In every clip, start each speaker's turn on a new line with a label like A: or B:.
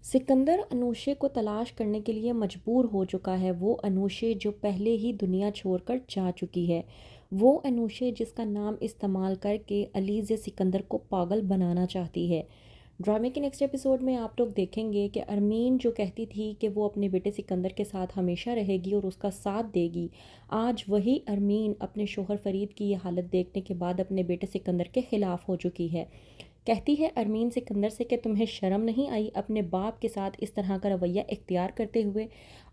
A: सिकंदर अनुशे को तलाश करने के लिए मजबूर हो चुका है। वो अनुशे जो पहले ही दुनिया छोड़कर जा चुकी है। वो अनुशे जिसका नाम इस्तेमाल करके अलीज़ सिकंदर को पागल बनाना चाहती है। ड्रामे के नेक्स्ट एपिसोड में आप लोग देखेंगे कि अरमीन जो कहती थी कि वो अपने बेटे सिकंदर के साथ हमेशा रहेगी और उसका साथ देगी, आज वही अरमीन अपने शोहर फरीद की ये हालत देखने के बाद अपने बेटे सिकंदर के ख़िलाफ़ हो चुकी है। कहती है अरमीन सिकंदर से कि तुम्हें शर्म नहीं आई अपने बाप के साथ इस तरह का रवैया इख्तियार करते हुए।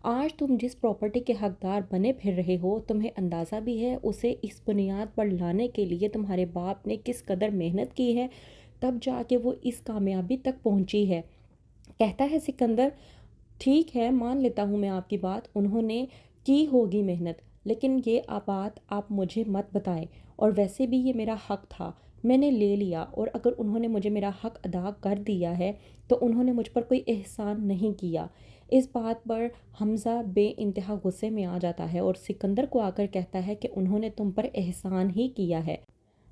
A: आज तुम जिस प्रॉपर्टी के हकदार बने फिर रहे हो, तुम्हें अंदाज़ा भी है उसे इस बुनियाद पर लाने के लिए तुम्हारे बाप ने किस कदर मेहनत की है, तब जाके वो इस कामयाबी तक पहुंची है। कहता है सिकंदर, ठीक है मान लेता हूँ मैं आपकी बात, उन्होंने की होगी मेहनत, लेकिन ये बात आप मुझे मत बताएं। और वैसे भी ये मेरा हक था, मैंने ले लिया, और अगर उन्होंने मुझे मेरा हक अदा कर दिया है तो उन्होंने मुझ पर कोई एहसान नहीं किया। इस बात पर हमज़ा बे इंतहा गुस्से में आ जाता है और सिकंदर को आकर कहता है कि उन्होंने तुम पर एहसान ही किया है।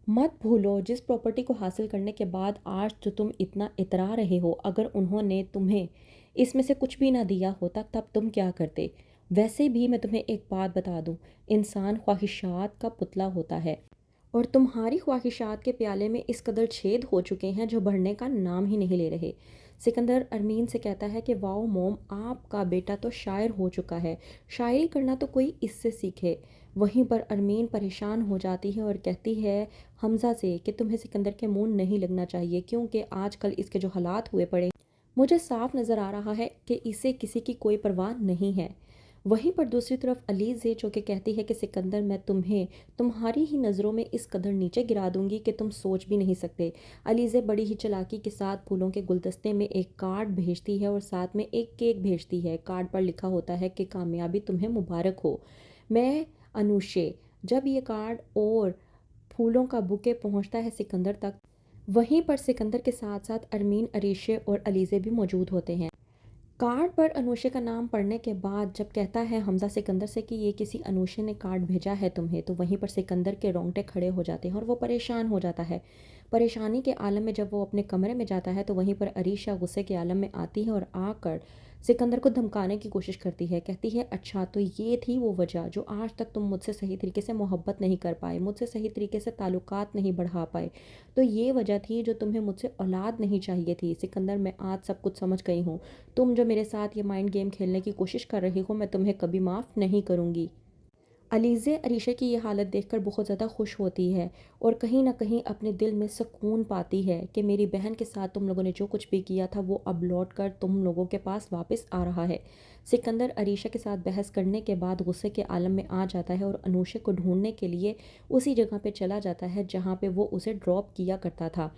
A: मत भूलो जिस प्रॉपर्टी को हासिल करने के बाद आज जो तुम इतना इतरा रहे हो, अगर उन्होंने तुम्हें इसमें से कुछ भी ना दिया होता तब तुम क्या करते। वैसे भी मैं तुम्हें एक बात बता दूं, इंसान ख्वाहिशात का पुतला होता है और तुम्हारी ख्वाहिशात के प्याले में इस कदर छेद हो चुके हैं जो बढ़ने का नाम ही नहीं ले रहे। सिकंदर अरमीन से कहता है कि वाओ मोम, आपका बेटा तो शायर हो चुका है, शायरी करना तो कोई इससे सीखे। वहीं पर अरमीन परेशान हो जाती है और कहती है हमज़ा से कि तुम्हें सिकंदर के मुंह नहीं लगना चाहिए, क्योंकि आजकल इसके जो हालात हुए पड़े, मुझे साफ नज़र आ रहा है कि इसे किसी की कोई परवाह नहीं है। वहीं पर दूसरी तरफ अलीज़े जो कि कहती है कि सिकंदर, मैं तुम्हें तुम्हारी ही नज़रों में इस कदर नीचे गिरा दूंगी कि तुम सोच भी नहीं सकते। अलीज़े बड़ी ही चालाकी के साथ फूलों के गुलदस्ते में एक कार्ड भेजती है और साथ में एक केक भेजती है। कार्ड पर लिखा होता है कि कामयाबी तुम्हें मुबारक हो, मैं अनुशे। जब ये कार्ड और फूलों का बुके पहुंचता है सिकंदर तक, वहीं पर सिकंदर के साथ साथ अरमीन, अरीशे और अलीज़े भी मौजूद होते हैं। कार्ड पर अनुशे का नाम पढ़ने के बाद जब कहता है हमज़ा सिकंदर से कि ये किसी अनुशे ने कार्ड भेजा है तुम्हें, तो वहीं पर सिकंदर के रोंगटे खड़े हो जाते हैं और वो परेशान हो जाता है। परेशानी के आलम में जब वो अपने कमरे में जाता है तो वहीं पर अरीशा गुस्से के आलम में आती है और आकर सिकंदर को धमकाने की कोशिश करती है। कहती है अच्छा तो ये थी वो वजह जो आज तक तुम मुझसे सही तरीके से मोहब्बत नहीं कर पाए, मुझसे सही तरीके से ताल्लुकात नहीं बढ़ा पाए, तो ये वजह थी जो तुम्हें मुझसे औलाद नहीं चाहिए थी। सिकंदर, मैं आज सब कुछ समझ गई हूँ, तुम जो मेरे साथ ये माइंड गेम खेलने की कोशिश कर रही हो, मैं तुम्हें कभी माफ़ नहीं करूँगी। अलीज़े अरीशा की ये हालत देखकर बहुत ज़्यादा खुश होती है और कहीं ना कहीं अपने दिल में सुकून पाती है कि मेरी बहन के साथ तुम लोगों ने जो कुछ भी किया था वो अब लौट कर तुम लोगों के पास वापस आ रहा है। सिकंदर अरीशा के साथ बहस करने के बाद गुस्से के आलम में आ जाता है और अनुशे को ढूंढने के लिए उसी जगह पे चला जाता है जहाँ पे वो उसे ड्रॉप किया करता था।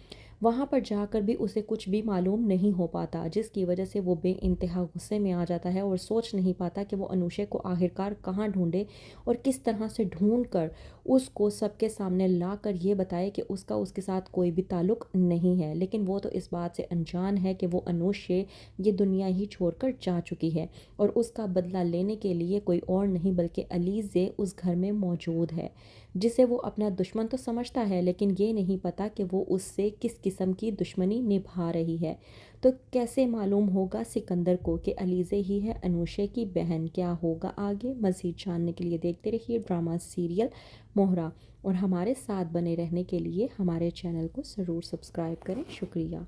A: वहाँ पर जाकर भी उसे कुछ भी मालूम नहीं हो पाता, जिसकी वजह से वो बेइंतहा गुस्से में आ जाता है और सोच नहीं पाता कि वो अनुशे को आखिरकार कहाँ ढूंढे और किस तरह से ढूंढ कर उसको सबके सामने ला कर ये बताए कि उसका उसके साथ कोई भी ताल्लुक़ नहीं है। लेकिन वो तो इस बात से अनजान है कि वो अनुशे ये दुनिया ही छोड़कर जा चुकी है और उसका बदला लेने के लिए कोई और नहीं बल्कि अलीज़े उस घर में मौजूद है, जिसे वो अपना दुश्मन तो समझता है लेकिन ये नहीं पता कि वो उससे किस किस्म की दुश्मनी निभा रही है। तो कैसे मालूम होगा सिकंदर को कि अलीज़े ही है अनुशे की बहन? क्या होगा आगे, मज़ीद जानने के लिए देखते रहिए ड्रामा सीरियल मोहरा और हमारे साथ बने रहने के लिए हमारे चैनल को ज़रूर सब्सक्राइब करें। शुक्रिया।